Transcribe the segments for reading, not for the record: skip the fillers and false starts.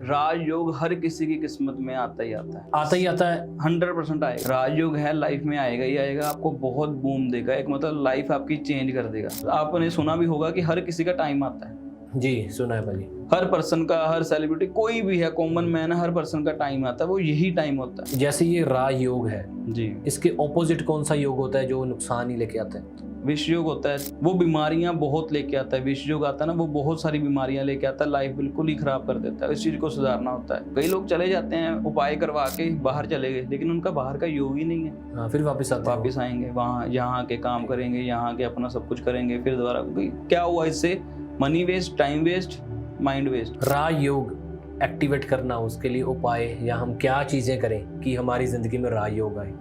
राजयोग हर किसी की किस्मत में आता ही आता है। आता ही आता है। 100% आएगा। राजयोग है, लाइफ में आएगा ही आएगा, आपको बहुत बूम देगा, एक मतलब लाइफ आपकी चेंज कर देगा। आपने सुना भी होगा कि हर किसी का टाइम आता है। जी सुना है भाई। हर पर्सन का, हर सेलिब्रिटी, कोई भी है, कॉमन मैन है, हर पर्सन का टाइम आता है, वो यही टाइम होता है। जैसे ये राजयोग है जी, इसके ऑपोजिट कौन सा योग होता है जो नुकसान ही लेके आता है? विष योग होता है, वो बीमारियां बहुत लेके आता है। विष योग आता है ना, वो बहुत सारी बीमारियां लेके आता है, लाइफ बिल्कुल ही खराब कर देता है। इस चीज को सुधारना होता है। कई लोग चले जाते हैं उपाय करवा के बाहर चले गए, लेकिन उनका बाहर का योग ही नहीं है। हाँ, फिर वापस आते हैं। वापस आएंगे वहाँ, यहाँ के काम करेंगे, यहाँ के अपना सब कुछ करेंगे, फिर दोबारा क्या हुआ इससे? Money waste, time waste, mind waste. Rajyoga activate करना, उसके लिए उपाय या हम क्या चीजें करें कि हमारी जिंदगी में राजयोग आए?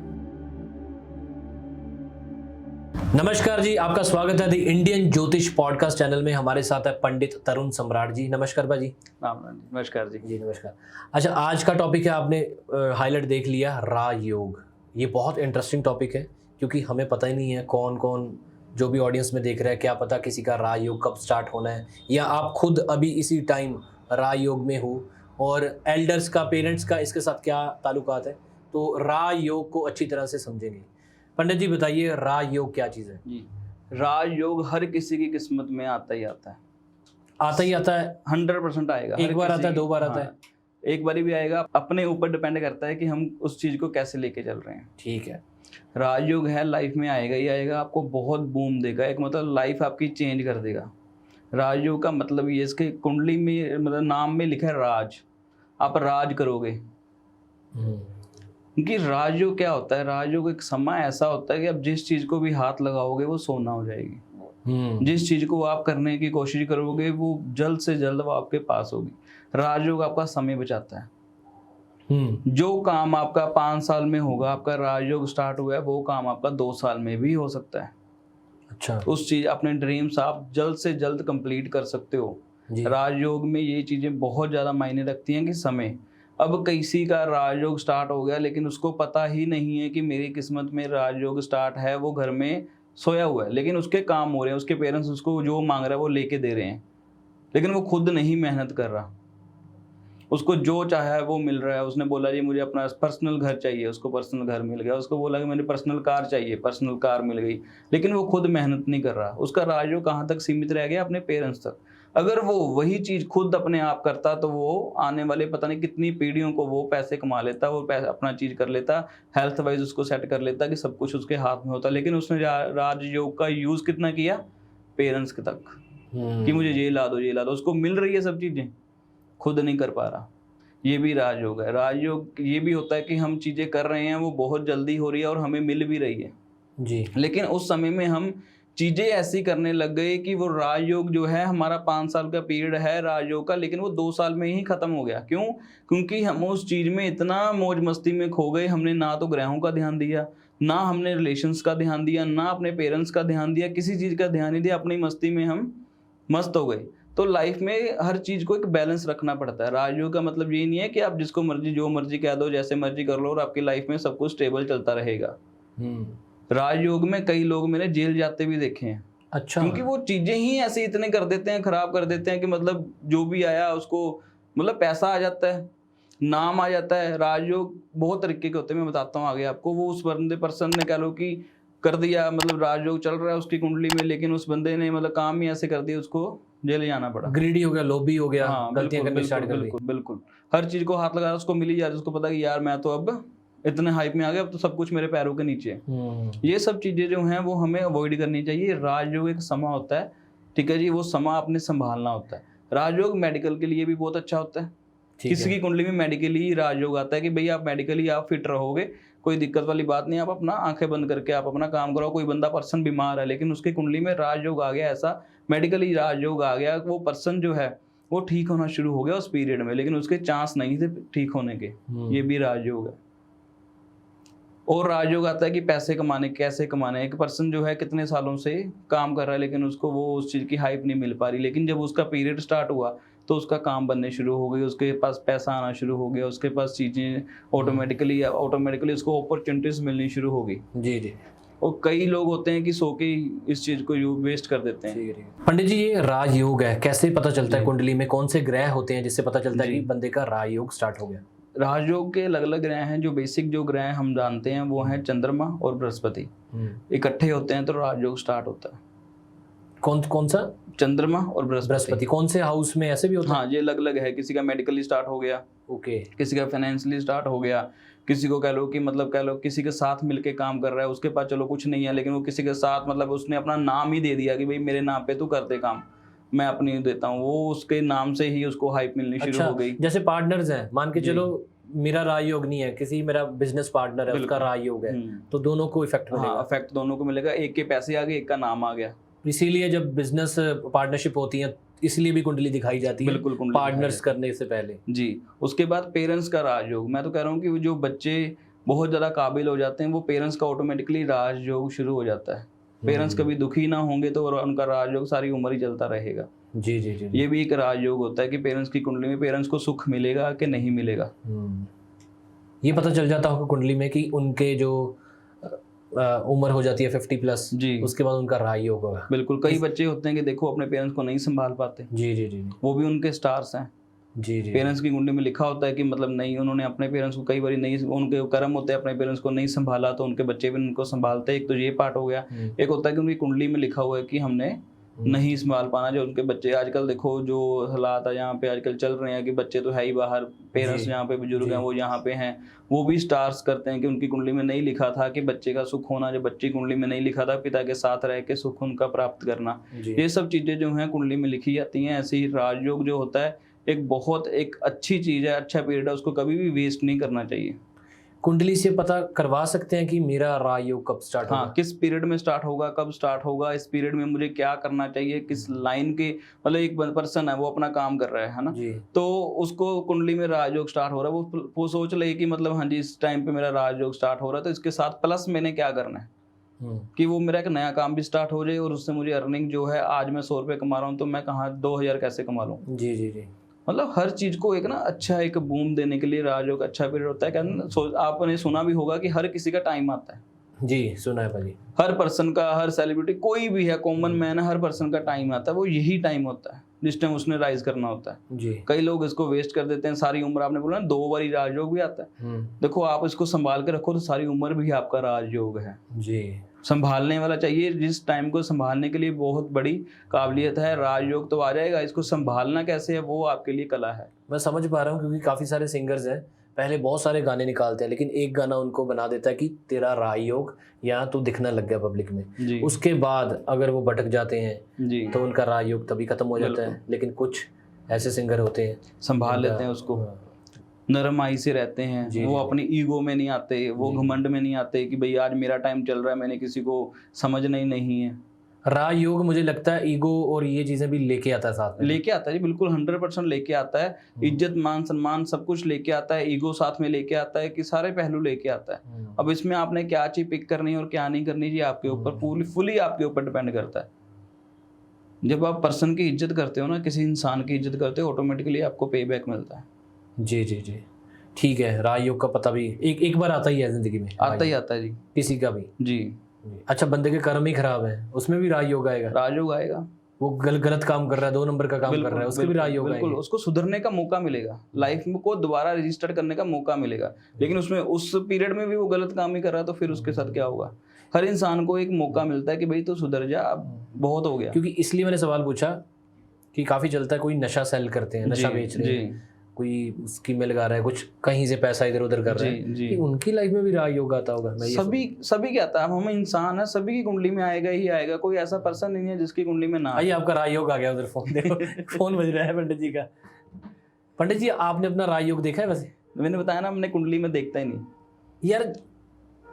नमस्कार जी, आपका स्वागत है द इंडियन ज्योतिष पॉडकास्ट चैनल में। हमारे साथ है पंडित तरुण सम्राट जी। नमस्कार भाजी। राम राम जी। नमस्कार जी। जी नमस्कार। अच्छा, आज का टॉपिक है, आपने हाईलाइट देख लिया, राजयोग। ये बहुत इंटरेस्टिंग टॉपिक है क्योंकि हमें पता ही नहीं है कौन कौन जो भी ऑडियंस में देख रहा है, क्या पता किसी का राजयोग कब स्टार्ट होना है, या आप खुद अभी इसी टाइम राजयोग में हो, और एल्डर्स का, पेरेंट्स का इसके साथ क्या ताल्लुकात है। तो राजयोग को अच्छी तरह से समझेंगे। पंडित जी बताइए, राजयोग क्या चीज़ है? जी, राजयोग हर किसी की किस्मत में आता ही आता है। आता ही आता है। 100% आएगा। एक बार आता है, दो बार आता है? एक बारी भी आएगा। अपने ऊपर डिपेंड करता है कि हम उस चीज को कैसे लेके चल रहे हैं। ठीक है। राजयोग है, लाइफ में आएगा ही आएगा, आपको बहुत बूम देगा, एक मतलब लाइफ आपकी चेंज कर देगा। राजयोग का मतलब ये, इसके कुंडली में मतलब नाम में लिखा है राज, आप राज करोगे। क्योंकि राजयोग क्या होता है? राजयोग एक समय ऐसा होता है कि आप जिस चीज को भी हाथ लगाओगे वो सोना हो जाएगी। जिस चीज को आप करने की कोशिश करोगे वो जल्द से जल्द वो आपके पास होगी। राजयोग आपका समय बचाता है। जो काम आपका 5 साल में होगा, आपका राजयोग स्टार्ट हुआ है, वो काम आपका 2 साल में भी हो सकता है। अच्छा। उस चीज, अपने ड्रीम्स आप जल्द से जल्द कंप्लीट कर सकते हो। राजयोग में ये चीजें बहुत ज्यादा मायने रखती हैं कि समय। अब किसी का राजयोग स्टार्ट हो गया लेकिन उसको पता ही नहीं है कि मेरी किस्मत में राजयोग स्टार्ट है, वो घर में सोया हुआ है, लेकिन उसके काम हो रहे हैं, उसके पेरेंट्स उसको जो मांग रहा है वो लेके दे रहे हैं, लेकिन वो खुद नहीं मेहनत कर रहा। उसको जो चाहा है वो मिल रहा है। उसने बोला जी मुझे अपना पर्सनल घर चाहिए, उसको पर्सनल घर मिल गया। उसको बोला कि मुझे पर्सनल कार चाहिए, पर्सनल कार मिल गई, लेकिन वो खुद मेहनत नहीं कर रहा। उसका राजयोग कहाँ तक सीमित रह गया? अपने पेरेंट्स तक। अगर वो वही चीज खुद अपने आप करता तो वो आने वाले पता नहीं कितनी पीढ़ियों को वो पैसे कमा लेता, वो पैसे अपना चीज कर लेता, हेल्थ वाइज उसको सेट कर लेता कि सब कुछ उसके हाथ में होता। लेकिन उसने राजयोग का यूज कितना किया? पेरेंट्स के तक, कि मुझे ये ला दो, ये ला दो। उसको मिल रही है सब चीजें, खुद नहीं कर पा रहा। ये भी राजयोग है। राजयोग ये भी होता है कि हम चीजें कर रहे हैं, वो बहुत जल्दी हो रही है और हमें मिल भी रही है जी, लेकिन लेकिन उस समय में हम चीजें ऐसी करने लग गए कि वो राजयोग जो है, हमारा 5 साल का पीरियड है राजयोग का, लेकिन वो 2 साल में ही खत्म हो गया। क्यों? क्योंकि हम उस चीज में इतना मौज मस्ती में खो गए, हमने ना तो ग्रहों का ध्यान दिया, ना हमने रिलेशंस का ध्यान दिया, ना अपने पेरेंट्स का ध्यान दिया, किसी चीज का ध्यान नहीं दिया। अपनी मस्ती में हम मस्त हो गए। तो लाइफ में हर चीज को एक बैलेंस रखना पड़ता है। राजयोग का मतलब ये नहीं है कि आप जिसको मर्जी जो मर्जी कह दो, जैसे मर्जी कर लो और आपकी लाइफ में सब कुछ स्टेबल चलता रहेगा। राजयोग में कई लोग मैंने जेल जाते भी देखे हैं। अच्छा। क्योंकि वो चीजें ही ऐसे इतने कर देते हैं, खराब कर देते हैं कि मतलब जो भी आया उसको, मतलब पैसा आ जाता है, नाम आ जाता है। राजयोग बहुत तरीके के होते हैं, मैं बताता हूँ आगे आपको। वो उस बंदे पर्सन ने कह लो कि कर दिया, मतलब राजयोग चल रहा है उसकी कुंडली में, लेकिन उस बंदे ने मतलब काम ही ऐसे कर दिया, उसको जेल जाना पड़ा। ग्रीडी हो गया, लोभी हो गया, हाँ, गलतियां करनी स्टार्ट कर दी। बिल्कुल बिल्कुल। हर चीज को हाथ लगा, उसको मिली जा रही, उसको पता कि यार मैं तो अब इतने हाइप में आ गया, अब तो सब कुछ मेरे पैरों के नीचे है। ये सब चीजें जो हैं वो हमें अवॉइड करनी चाहिए। राजयोग एक समा होता है, ठीक है जी, वो समा आपने संभालना होता है। राजयोग मेडिकल के लिए भी बहुत अच्छा होता है। किसी की कुंडली में मेडिकली राजयोग आता है कि भाई आप मेडिकली आप फिट रहोगे, कोई दिक्कत वाली बात नहीं, आप अपना आंखें बंद करके आप अपना काम करो। कोई बंदा पर्सन बीमार है लेकिन उसकी कुंडली में राजयोग आ गया, ऐसा मेडिकली राजयोग आ गया, वो पर्सन जो है वो ठीक होना शुरू हो गया उस पीरियड में, लेकिन उसके चांस नहीं थे ठीक होने के। ये भी राजयोग है। और राजयोग आता है कि पैसे कमाने, कैसे कमाने। एक पर्सन जो है कितने सालों से काम कर रहा है लेकिन उसको वो उस चीज़ की हाइप नहीं मिल पा रही, लेकिन जब उसका पीरियड स्टार्ट हुआ तो उसका काम बनने शुरू हो गई, उसके पास पैसा आना शुरू हो गया, उसके पास चीज़ें ऑटोमेटिकली उसको अपॉर्चुनिटीज मिलनी शुरू हो गई। जी जी। और कई लोग होते हैं कि सो के ही इस चीज को वेस्ट कर देते हैं। पंडित जी, ये राजयोग है, कैसे पता चलता है जी। कुंडली में कौन से ग्रह होते हैं जिससे पता चलता है जी। कि बंदे का राजयोग स्टार्ट हो गया? राजयोग के अलग अलग ग्रह हैं। जो बेसिक जो ग्रह हम जानते हैं वो हैं चंद्रमा और बृहस्पति। इकट्ठे होते हैं तो राजयोग स्टार्ट होता है। कौन कौन सा? चंद्रमा और बृहस्पति। कौन से हाउस में ऐसे भी होता है? हाँ, ये अलग अलग है। किसी का मेडिकली स्टार्ट हो गया, ओके। किसी का फाइनेंशियली स्टार्ट हो गया, किसी को कह लो कि मतलब कह लो किसी के साथ मिलके काम कर रहा है, उसके पास चलो कुछ नहीं है लेकिन वो किसी के साथ मतलब उसने अपना नाम ही दे दिया कि भाई मेरे नाम पे तू कर दे काम, मैं अपनी देता हूँ, वो उसके नाम से ही उसको हाइप मिलनी शुरू हो गई। जैसे पार्टनर्स हैं, मान के चलो मेरा राजयोग नहीं है, किसी मेरा बिजनेस पार्टनर है उसका राजयोग है, तो दोनों को इफेक्ट मिलेगा। हाँ, इफेक्ट दोनों को मिलेगा। एक के पैसे आ गए, एक का नाम आ गया। इसीलिए जब बिजनेस पार्टनरशिप होती है इसलिए भी कुंडली दिखाई जाती है, बिल्कुल, कुंडली पार्टनर्स करने से पहले। जी। उसके बाद पेरेंट्स का राजयोग, मैं तो कह रहा हूँ कि जो बच्चे बहुत ज़्यादा काबिल हो जाते हैं वो पेरेंट्स का ऑटोमेटिकली राजयोग शुरू हो जाता है। पेरेंट्स कभी दुखी ना होंगे तो उनका राजयोग सारी उम्र ही चलता रहेगा। जी जी जी। ये भी एक राजयोग होता है कि पेरेंट्स की कुंडली में पेरेंट्स को सुख मिलेगा कि नहीं मिलेगा। ये पता चल जाता होगा कुंडली में कि उनके जो उम्र हो जाती है 50+ जी, उसके बाद उनका राजयोग होगा। बिल्कुल। कई बच्चे होते हैं कि देखो अपने पेरेंट्स को नहीं संभाल पाते। जी जी जी। वो भी उनके स्टार्स हैं। जी जी। पेरेंट्स की कुंडली में लिखा होता है कि मतलब नहीं, उन्होंने अपने पेरेंट्स को कई बार नहीं, उनके कर्म होते हैं अपने पेरेंट्स को नहीं संभाला तो उनके बच्चे भी उनको संभालते हैं। एक तो ये पार्ट हो गया। एक होता है कि उनकी कुंडली में लिखा हुआ है कि हमने नहीं संभाल पाना जो उनके बच्चे। आजकल देखो जो हालात है यहाँ पे आजकल चल रहे हैं कि बच्चे तो है ही बाहर, पेरेंट्स यहाँ पे बुजुर्ग हैं वो यहाँ पे हैं, वो भी स्टार्स करते हैं कि उनकी कुंडली में नहीं लिखा था कि बच्चे का सुख होना, जो बच्ची कुंडली में नहीं लिखा था पिता के साथ रह के सुख उनका प्राप्त करना। ये सब चीजें जो हैं कुंडली में लिखी जाती हैं। ऐसे ही राजयोग जो होता है एक बहुत एक अच्छी चीज है, अच्छा पीरियड है, उसको कभी भी वेस्ट नहीं करना चाहिए। कुंडली से पता करवा सकते हैं कि मेरा राजयोग कब स्टार्ट होगा? हाँ, किस पीरियड में स्टार्ट होगा, कब स्टार्ट होगा, इस पीरियड में मुझे क्या करना चाहिए, किस लाइन के, मतलब एक पर्सन है वो अपना काम कर रहा है ना, तो उसको कुंडली में राजयोग स्टार्ट हो रहा है, वो सोच ले कि मतलब हाँ जी इस टाइम पे मेरा राजयोग स्टार्ट हो रहा है तो इसके साथ प्लस मैंने क्या करना है कि वो मेरा एक नया काम भी स्टार्ट हो जाए और उससे मुझे अर्निंग जो है, आज मैं 100 रुपये कमा रहा हूँ तो मैं कहाँ 2000 कैसे कमा लूँ। जी जी जी। मतलब हर चीज को एक ना अच्छा एक बूम देने के लिए राजयोग अच्छा पीरियड होता है। क्या आपने सुना भी होगा कि हर किसी का टाइम आता है। जी सुना है भाई। हर पर्सन का, हर सेलिब्रिटी कोई भी है, कॉमन मैन है, हर पर्सन का टाइम आता है। वो यही टाइम होता है जिस टाइम उसने राइज करना होता है। जी। कई लोग इसको वेस्ट कर देते हैं सारी उम्र। आपने बोला ना 2 बार ही राजयोग भी आता है। देखो आप इसको संभाल के रखो तो सारी उम्र भी आपका राजयोग है। जी। संभालने वाला चाहिए, जिस टाइम को संभालने के लिए बहुत बड़ी काबिलियत है। राजयोग तो आ जाएगा, इसको संभालना कैसे है वो आपके लिए कला है। मैं समझ पा रहा हूँ क्योंकि काफ़ी सारे सिंगर्स हैं, पहले बहुत सारे गाने निकालते हैं लेकिन एक गाना उनको बना देता है कि तेरा राजयोग यहाँ तू दिखना लग गया पब्लिक में जी। उसके बाद अगर वो भटक जाते हैं जी तो उनका राजयोग तभी खत्म हो जाता है। लेकिन कुछ ऐसे सिंगर होते हैं संभाल लेते हैं उसको, नरमाई से रहते हैं। वो अपनी ईगो में नहीं आते, वो घमंड में नहीं आते कि भाई आज मेरा टाइम चल रहा है, मैंने किसी को समझना ही नहीं है। राजयोग मुझे लगता है ईगो और ये चीजें भी लेके आता है साथ में। लेके आता है जी, बिल्कुल 100% लेके आता है। इज्जत मान सम्मान सब कुछ लेके आता है, ईगो साथ में लेके आता है कि सारे पहलू लेके आता है। अब इसमें आपने क्या चीज पिक करनी है और क्या नहीं करनी जी आपके ऊपर, फुली आपके ऊपर डिपेंड करता है। जब आप पर्सन की इज्जत करते हो ना, किसी इंसान की इज्जत करते हो, ऑटोमेटिकली आपको पे बैक मिलता है। जी जी जी ठीक है। राजयोग का पता भी एक बार आता ही है जिंदगी में, आता ही आता है जी, किसी का भी। जी। अच्छा, बंदे के कर्म ही खराब है उसमें भी राजयोग आएगा? राजयोग आएगा। वो गलत काम कर रहा है, 2 नंबर का काम कर रहा है, उसके भी राजयोग आएगा। बिल्कुल, उसको सुधरने का मौका मिलेगा, लाइफ में को दोबारा रजिस्टर करने का मौका मिलेगा। लेकिन उसमें उस पीरियड में भी वो गलत काम ही कर रहा है तो फिर उसके साथ क्या होगा। हर इंसान को एक मौका मिलता है कि भाई तो सुधर जा, अब बहुत हो गया। क्योंकि इसलिए मैंने सवाल पूछा कि काफी चलता है, कोई नशा सेल करते हैं, नशा बेच रहे हैं, कोई स्कीमें लगा रहा है, कुछ कहीं से पैसा इधर उधर कर रहे हैं, उनकी लाइफ में भी राजयोग आता होगा? सभी क्या आता है, हम इंसान है, सभी की कुंडली में आएगा ही आएगा। कोई ऐसा पर्सन नहीं है जिसकी कुंडली में ना आए। आपका राजयोग आ गया उधर, फोन देखो फोन बज रहा है पंडित जी का। पंडित जी आपने अपना राजयोग देखा है? वैसे मैंने बताया ना, हमने कुंडली में देखता ही नहीं। यार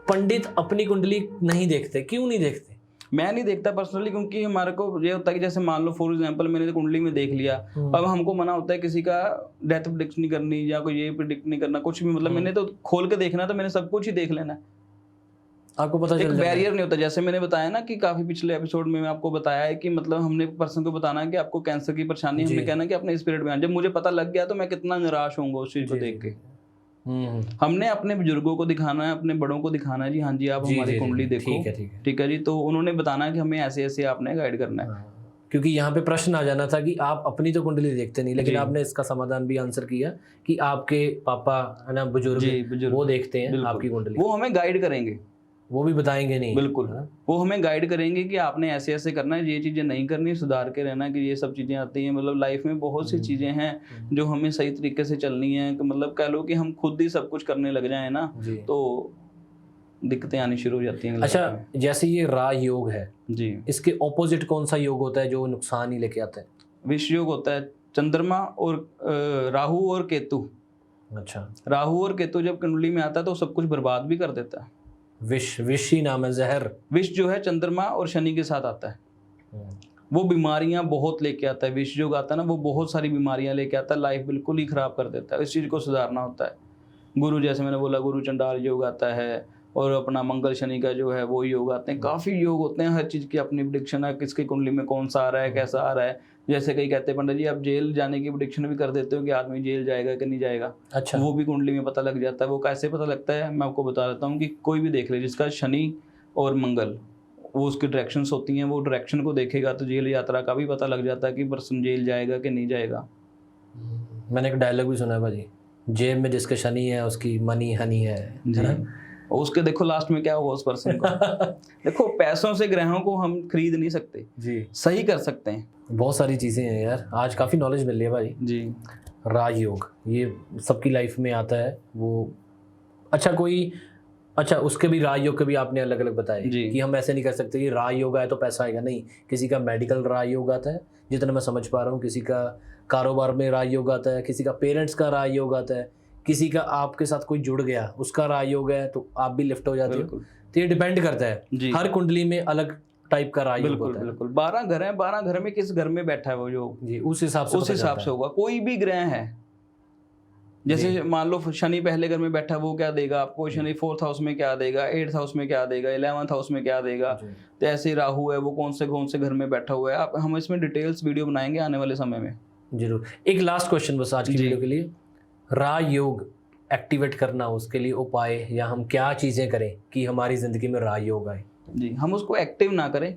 पंडित अपनी कुंडली नहीं देखते, क्यों नहीं देखते? मैं नहीं देखता पर्सनली, क्योंकि हमारे को ये होता है कि जैसे मान लो फॉर एग्जांपल मैंने कुंडली में देख लिया, अब हमको मना होता है किसी का डेथ प्रिडिक्ट नहीं करनी या कोई ये प्रिडिक्ट नहीं करना कुछ भी। मतलब मैंने तो खोल के देखना, तो मैंने सब कुछ ही देख लेना है। आपको पता चल एक बैरियर नहीं होता। जैसे मैंने बताया ना कि काफी पिछले एपिसोड में आपको बताया है कि मतलब हमने पर्सन को बताना है कि आपको कैंसर की परेशानी, हमने कहना कि अपने स्पिरिट में। जब मुझे पता लग गया तो मैं कितना निराश होऊंगा उस चीज को देख के। हमने अपने बुजुर्गों को दिखाना है, अपने बड़ों को दिखाना है जी, हाँ जी आप हमारी कुंडली देखो, ठीक है जी, तो उन्होंने बताना है कि हमें ऐसे ऐसे आपने गाइड करना है। क्योंकि यहाँ पे प्रश्न आ जाना था कि आप अपनी तो कुंडली देखते नहीं, लेकिन आपने इसका समाधान भी आंसर किया कि आपके पापा है ना, बुजुर्ग वो देखते हैं आपकी कुंडली, वो हमें गाइड करेंगे, वो भी बताएंगे नहीं, बिल्कुल वो हमें गाइड करेंगे कि आपने ऐसे ऐसे करना है, ये चीजें नहीं करनी, सुधार के रहना कि ये सब चीजें आती हैं। मतलब लाइफ में बहुत सी चीजें हैं जो हमें सही तरीके से चलनी है, मतलब कह लो कि हम खुद ही सब कुछ करने लग जाए ना तो दिक्कतें आनी शुरू हो जाती हैं। अच्छा, जैसे ये राजयोग है जी, इसके ऑपोजिट कौन सा योग होता है जो नुकसान ही लेके आता है? विष योग होता है, चंद्रमा और राहु और केतु। अच्छा, राहु और केतु जब कुंडली में आता है तो सब कुछ बर्बाद भी कर देता है। विष ही नाम है, जहर। विष जो है चंद्रमा और शनि के साथ आता है, वो बीमारियां बहुत लेके आता है। विष जो आता है ना वो बहुत सारी बीमारियां लेके आता है, लाइफ बिल्कुल ही खराब कर देता है। इस चीज को सुधारना होता है। गुरु, जैसे मैंने बोला, गुरु चंडाल योग आता है, और अपना मंगल शनि का जो है वो योग आते हैं। काफी योग होते हैं, हर चीज की अपनी प्रेडिक्शन है, किसकी कुंडली में कौन सा आ रहा है, कैसा आ रहा है। जैसे कई कहते हैं पंडित जी आप जेल जाने की प्रेडिक्शन भी कर देते हो कि आदमी जेल जाएगा कि नहीं जाएगा। अच्छा, वो भी कुंडली में पता लग जाता है। वो कैसे पता लगता है मैं आपको बता देता हूँ कि कोई भी देख ले जिसका शनि और मंगल वो उसकी डायरेक्शंस होती हैं, वो डायरेक्शन को देखेगा तो जेल यात्रा का भी पता लग जाता है कि पर्सन जेल जाएगा कि नहीं जाएगा। मैंने एक डायलॉग भी सुना है भाजी, जेब में जिसके शनि है उसकी मनी हनी है जी। उसके देखो लास्ट में क्या होगा उस पर्सन को। देखो पैसों से ग्रहों को हम खरीद नहीं सकते जी, सही कर सकते हैं। बहुत सारी चीजें हैं यार, आज काफी नॉलेज मिल रही है भाई जी। राजयोग ये सबकी लाइफ में आता है वो। अच्छा उसके भी राजयोग के भी आपने अलग अलग बताए कि हम ऐसे नहीं कर सकते कि राजयोग आए तो पैसा आएगा, नहीं। किसी का मेडिकल राजयोग आता है जितना मैं समझ पा रहा हूँ, किसी का कारोबार में राजयोग आता है, किसी का पेरेंट्स का राजयोग आता है, किसी का आपके साथ कोई जुड़ गया उसका राजयोग है तो आप भी लिफ्ट हो जाते हो। तो ये डिपेंड करता है, हर कुंडली में अलग टाइप का राजयोग होता है। बिल्कुल 12 घर हैं, 12 घर में किस घर में बैठा है वो योग जी, उस हिसाब से होगा। कोई भी ग्रह है, जैसे मान लो शनि पहले घर में बैठा, वो क्या देगा आपको, शनि 4th हाउस में क्या देगा, 8th हाउस में क्या देगा, 11th हाउस में क्या देगा। तो ऐसे राहु है वो कौन से घर में बैठा हुआ है। आप हम इसमें डिटेल्स वीडियो बनाएंगे आने वाले समय में। जरूर। एक लास्ट क्वेश्चन बस आज की वीडियो के लिए, राजयोग एक्टिवेट करना उसके लिए उपाय या हम क्या चीजें करें कि हमारी जिंदगी में राजयोग आए? जी, हम उसको एक्टिव ना करें,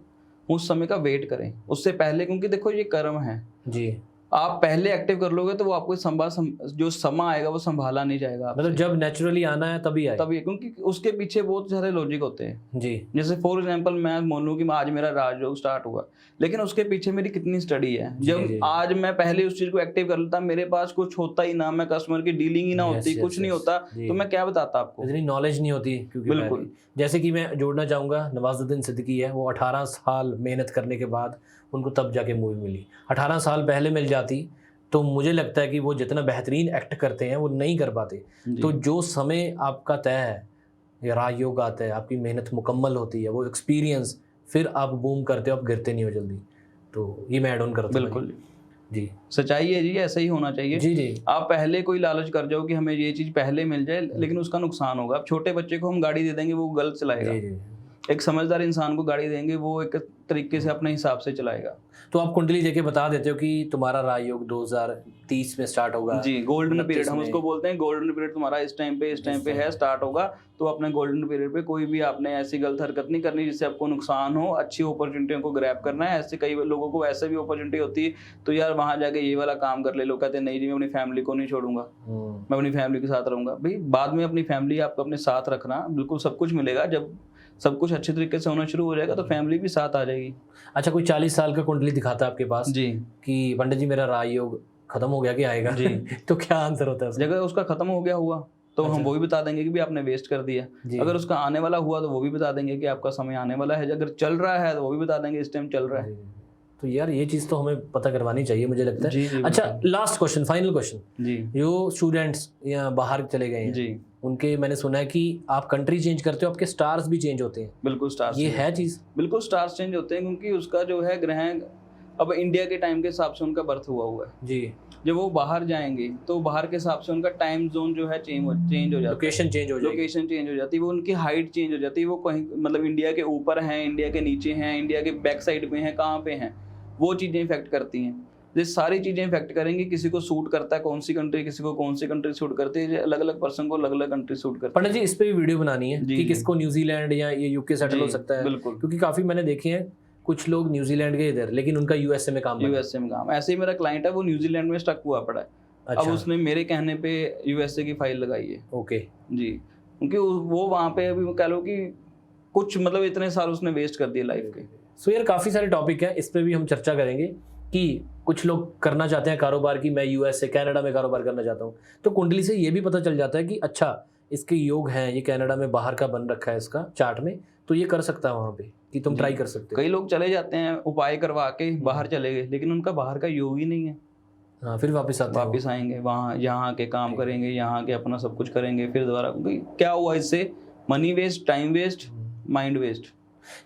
उस समय का वेट करें उससे पहले, क्योंकि देखो ये कर्म है जी। आप पहले एक्टिव कर लोगे तो वो आपको जो समय आएगा वो संभाला नहीं जाएगा। मतलब जब नेचुरली आना है तभी आए, तभी, क्योंकि उसके पीछे बहुत सारे लॉजिक होते हैं जी। जैसे फॉर एग्जांपल मैं मान लूं कि आज मेरा राजयोग स्टार्ट हुआ, लेकिन उसके पीछे मेरी कितनी स्टडी है। जब आज मैं पहले उस चीज को एक्टिव कर लेता, मेरे पास कुछ होता ही ना, मैं कस्टमर की डीलिंग ही ना होती, कुछ नहीं होता, तो मैं क्या बताता आपको, इतनी नॉलेज नहीं होती। क्योंकि बिल्कुल, जैसे कि मैं जोड़ना चाहूंगा, नवाजुद्दीन सिद्दीकी है, वो 18 साल मेहनत करने के बाद उनको तब जाके मूवी मिली। 18 साल पहले मिल जाती तो मुझे लगता है कि वो जितना बेहतरीन एक्ट करते हैं वो नहीं कर पाते। तो जो समय आपका तय है, या राजयोग आता है, आपकी मेहनत मुकम्मल होती है, वो एक्सपीरियंस, फिर आप बूम करते हो, आप गिरते नहीं हो जल्दी। तो ये मैं ऐड ऑन करता हूं। बिल्कुल जी, सच्चाई है जी, ऐसा ही होना चाहिए जी जी। आप पहले कोई लालच कर जाओ कि हमें ये चीज पहले मिल जाए, लेकिन उसका नुकसान होगा। अब छोटे बच्चे को हम गाड़ी दे देंगे वो गलत चलाएगा जी जी। एक समझदार इंसान को गाड़ी देंगे वो एक तरीके से अपने हिसाब से चलाएगा। तो आप कुंडली देके बता देते हो कि तुम्हारा राजयोग 2030 में स्टार्ट होगा जी, गोल्डन पीरियड हम उसको बोलते हैं। गोल्डन पीरियड तुम्हारा इस टाइम पे है, स्टार्ट होगा। तो अपने गोल्डन पीरियड पे कोई भी आपने ऐसी गलत हरकत नहीं करनी जिससे आपको नुकसान हो। अच्छी अपॉर्चुनिटियों को ग्रैब करना है। ऐसे कई लोगों को ऐसे भी अपॉर्चुनिटी होती है तो यार वहां जाके ये वाला काम कर ले, लोग कहते हैं नहीं जी मैं अपनी फैमिली को नहीं छोड़ूंगा, मैं अपनी फैमिली के साथ रहूंगा। भाई बाद में अपनी फैमिली आपको अपने साथ रखना, बिल्कुल सब कुछ मिलेगा। जब सब कुछ अच्छे तरीके से होना शुरू हो जाएगा तो फैमिली भी साथ आ जाएगी। अच्छा, कोई 40 साल का कुंडली दिखाता है आपके पास जी कि पंडित जी मेरा राजयोग खत्म हो गया कि आएगा जी तो क्या आंसर होता है उसका? अगर उसका खत्म हो गया हुआ तो हम वो भी बता देंगे कि भी आपने वेस्ट कर दिया। अगर उसका आने वाला हुआ तो वो भी बता देंगे कि आपका समय आने वाला है। अगर चल रहा है तो वो भी बता देंगे इस टाइम चल रहा है। तो यार ये चीज तो हमें पता करवानी चाहिए मुझे लगता है जी। अच्छा, लास्ट क्वेश्चन, फाइनल क्वेश्चन जी। जो स्टूडेंट्स या बाहर चले गए हैं जी, उनके मैंने सुना है कि आप कंट्री चेंज करते हो, आपके स्टार्स भी चेंज होते हैं। बिल्कुल स्टार्स, ये है चीज, बिल्कुल स्टार्स चेंज होते हैं क्योंकि उसका जो है ग्रह अब इंडिया के टाइम के हिसाब से उनका बर्थ हुआ है जी। जब वो बाहर जाएंगे तो बाहर के हिसाब से उनका टाइम जोन जो है चेंज हो जाता है, लोकेशन चेंज हो जाती है, वो उनकी हाइट चेंज हो जाती है। वो कहीं मतलब इंडिया के ऊपर हैं, इंडिया के नीचे हैं, इंडिया के बैक साइड पे हैं, कहाँ पे हैं, वो चीज़ें इफेक्ट करती हैं। ये सारी चीजें इफेक्ट करेंगी। किसी को सूट करता है कौन सी कंट्री, किसी को कौन सी कंट्री सूट करती है, अलग अलग पर्सन को अलग अलग कंट्री सूट करती है। पंडित जी इस पे भी वीडियो बनानी है जी, कि जी। किसको न्यूजीलैंड या ये यूके सेटल हो जी, सकता है, बिल्कुल। क्योंकि काफी मैंने देखे हैं कुछ लोग न्यूजीलैंड के इधर, लेकिन उनका यूएसए में काम बना। यूएसए में काम, ऐसे ही मेरा क्लाइंट है वो न्यूजीलैंड में स्टक हुआ पड़ा है। अब अच्छा, उसने मेरे कहने पे यूएसए की फाइल लगाई है ओके। जी, क्योंकि वो वहाँ पे अभी कह लो कि कुछ मतलब इतने साल उसने वेस्ट कर दिए लाइफ के। सो यार काफ़ी सारे टॉपिक हैं, इस पे भी हम चर्चा करेंगे कि कुछ लोग करना चाहते हैं कारोबार की, मैं यूएसए कनाडा में कारोबार करना चाहता हूँ, तो कुंडली से ये भी पता चल जाता है कि अच्छा इसके योग हैं, ये कनाडा में बाहर का बन रखा है इसका चार्ट में, तो ये कर सकता है वहाँ पे कि तुम जी। ट्राई कर सकते हो। कई लोग चले जाते हैं उपाय करवा के बाहर चले गए, लेकिन उनका बाहर का योग ही नहीं है। हाँ, फिर वापस आते हैं वो। वापस आएंगे वहाँ, यहाँ के काम करेंगे, यहाँ के अपना सब कुछ करेंगे, फिर दोबारा क्योंकि क्या हुआ इससे, money waste, time waste, mind waste.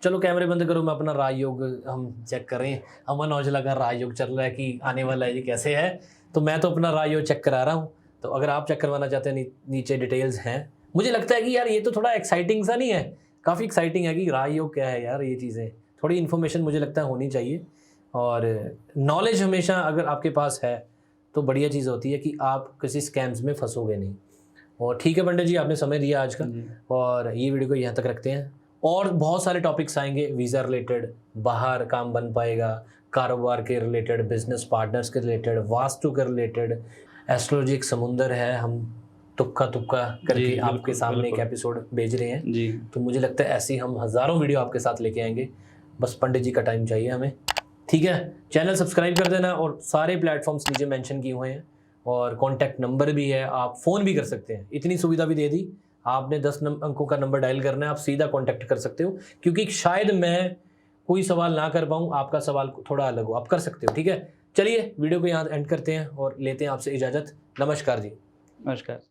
चलो कैमरे बंद करो, मैं अपना राजयोग हम चेक करें। अमन औजला का राजयोग चल रहा है कि आने वाला है, ये कैसे है, तो मैं तो अपना राजयोग चेक करा रहा हूँ। तो अगर आप चेक करवाना चाहते हैं, नीचे डिटेल्स हैं। मुझे लगता है कि यार ये तो थोड़ा एक्साइटिंग सा नहीं है, काफ़ी एक्साइटिंग है कि राजयोग क्या है यार, ये चीज़ें थोड़ी इन्फॉर्मेशन मुझे लगता है होनी चाहिए। और नॉलेज हमेशा अगर आपके पास है तो बढ़िया चीज़ होती है कि आप किसी स्कैम्स में फंसोगे नहीं। और ठीक है पंडित जी, आपने समय दिया आज का, और ये वीडियो को यहाँ तक रखते हैं। और बहुत सारे टॉपिक्स आएंगे वीज़ा रिलेटेड, बाहर काम बन पाएगा, कारोबार के रिलेटेड, बिजनेस पार्टनर्स के रिलेटेड, वास्तु के रिलेटेड, एस्ट्रोलॉजी एक समुंदर है, हम तुक्का करके आपके सामने एक एपिसोड भेज रहे हैं जी। तो मुझे लगता है ऐसी हम हज़ारों वीडियो आपके साथ लेके आएंगे, बस पंडित जी का टाइम चाहिए हमें। ठीक है, चैनल सब्सक्राइब कर देना, और सारे प्लेटफॉर्म्स नीचे मेंशन किए हुए हैं, और कॉन्टैक्ट नंबर भी है, आप फ़ोन भी कर सकते हैं, इतनी सुविधा भी दे दी। आपने 10 अंकों का नंबर डायल करना है, आप सीधा कॉन्टैक्ट कर सकते हो, क्योंकि शायद मैं कोई सवाल ना कर पाऊँ, आपका सवाल थोड़ा अलग हो, आप कर सकते हो। ठीक है, चलिए वीडियो को यहाँ एंड करते हैं और लेते हैं आपसे इजाज़त। नमस्कार जी। नमस्कार।